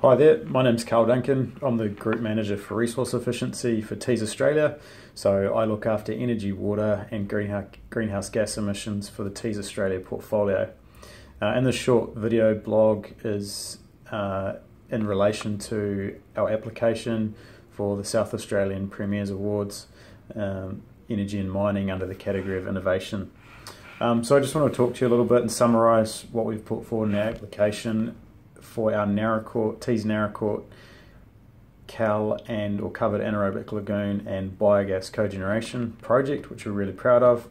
Hi there, my name's Carl Duncan. I'm the Group Manager for Resource Efficiency for Tees Australia. So I look after energy, water and greenhouse gas emissions for the Tees Australia portfolio. And this short video blog is in relation to our application for the South Australian Premiers Awards, Energy and Mining under the category of Innovation. So I just want to talk to you a little bit and summarise what we've put forward in our application for our Tees Naracoorte Cal or Covered Anaerobic Lagoon and Biogas Cogeneration project, which we're really proud of.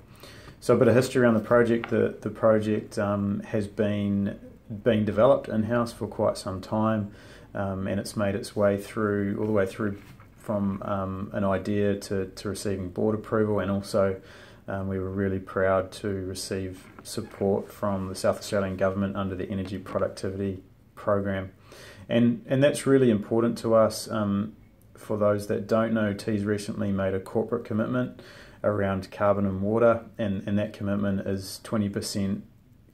So a bit of history around the project. The project has been being developed in-house for quite some time, and it's made its way through, all the way through from an idea to receiving board approval, and also we were really proud to receive support from the South Australian Government under the Energy Productivity Program, and that's really important to us. For those that don't know, Tees recently made a corporate commitment around carbon and water, and that commitment is 20%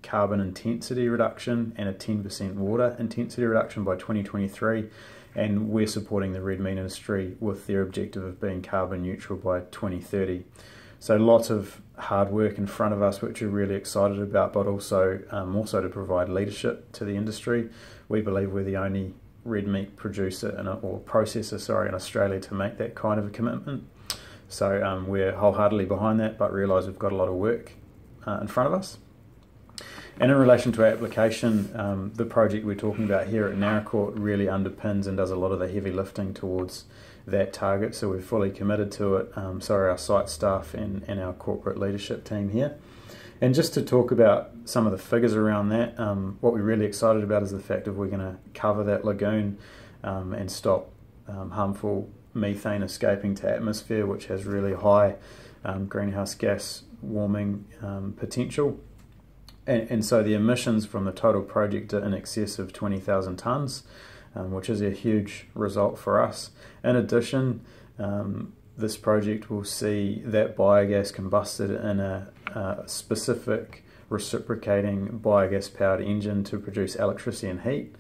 carbon intensity reduction and a 10% water intensity reduction by 2023, and we're supporting the red meat industry with their objective of being carbon neutral by 2030. So lots of hard work in front of us, which we're really excited about, but also to provide leadership to the industry. We believe we're the only red meat producer or processor, in Australia to make that kind of a commitment. So we're wholeheartedly behind that, but realise we've got a lot of work in front of us. And in relation to our application, the project we're talking about here at Naracoorte really underpins and does a lot of the heavy lifting towards that target, so we're fully committed to it. So are our site staff and our corporate leadership team here. And just to talk about some of the figures around that, what we're really excited about is the fact that we're going to cover that lagoon and stop harmful methane escaping to atmosphere, which has really high greenhouse gas warming potential. And so the emissions from the total project are in excess of 20,000 tonnes, which is a huge result for us. In addition, this project will see that biogas combusted in a specific reciprocating biogas powered engine to produce electricity and heat.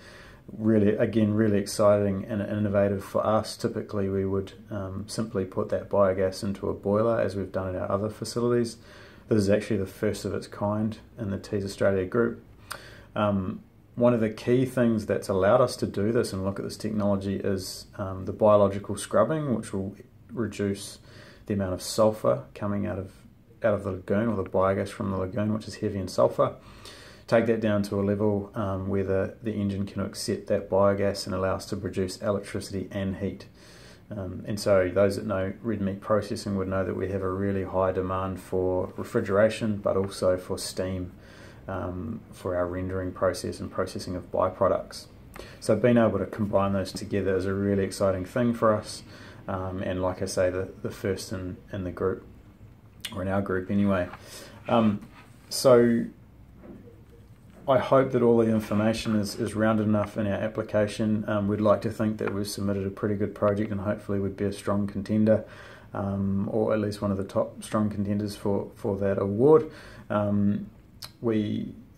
Really, again, really exciting and innovative for us. Typically we would simply put that biogas into a boiler, as we've done at our other facilities. This is actually the first of its kind in the Tees Australia group. One of the key things that's allowed us to do this and look at this technology is the biological scrubbing, which will reduce the amount of sulphur coming out of the lagoon, or the biogas from the lagoon, which is heavy in sulphur. Take that down to a level where the engine can accept that biogas and allow us to produce electricity and heat. And so those that know red meat processing would know that we have a really high demand for refrigeration, but also for steam for our rendering process and processing of byproducts. So being able to combine those together is a really exciting thing for us, and like I say, the first in the group, or in our group anyway. So I hope that all the information is rounded enough in our application. We'd like to think that we've submitted a pretty good project, and hopefully would be a strong contender, or at least one of the top strong contenders for that award.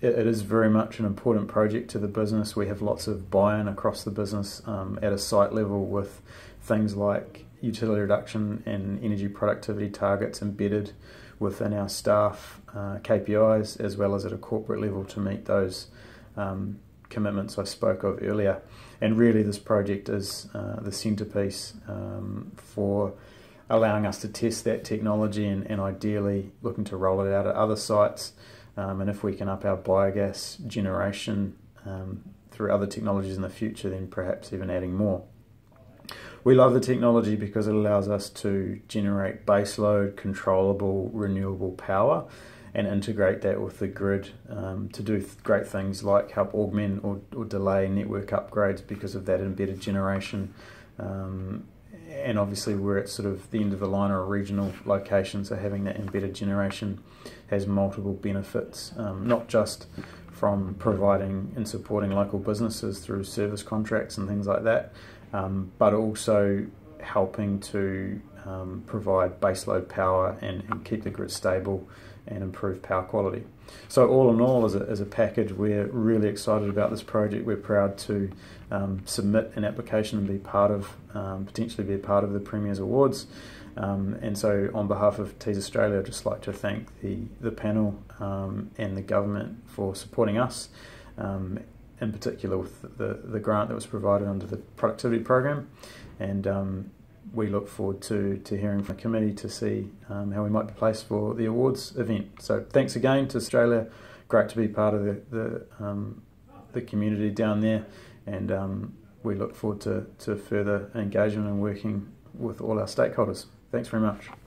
It is very much an important project to the business. We have lots of buy-in across the business at a site level, with things like utility reduction and energy productivity targets embedded within our staff KPIs, as well as at a corporate level to meet those commitments I spoke of earlier. And really this project is the centrepiece for allowing us to test that technology and ideally looking to roll it out at other sites. And if we can up our biogas generation through other technologies in the future, then perhaps even adding more. We love the technology because it allows us to generate baseload, controllable, renewable power, and integrate that with the grid to do great things like help augment or delay network upgrades because of that embedded generation. And obviously we're at sort of the end of the line or a regional location, so having that embedded generation has multiple benefits, not just from providing and supporting local businesses through service contracts and things like that, but also helping to provide baseload power and keep the grid stable and improve power quality. So all in all, as a package, we're really excited about this project. We're proud to submit an application and be part of, potentially be a part of the Premier's Awards. And so on behalf of Tees Australia, I'd just like to thank the panel and the government for supporting us, in particular with the grant that was provided under the productivity program. And we look forward to hearing from the committee to see how we might be placed for the awards event. So thanks again to Australia. Great to be part of the community down there, and we look forward to further engagement and working with all our stakeholders. Thanks very much.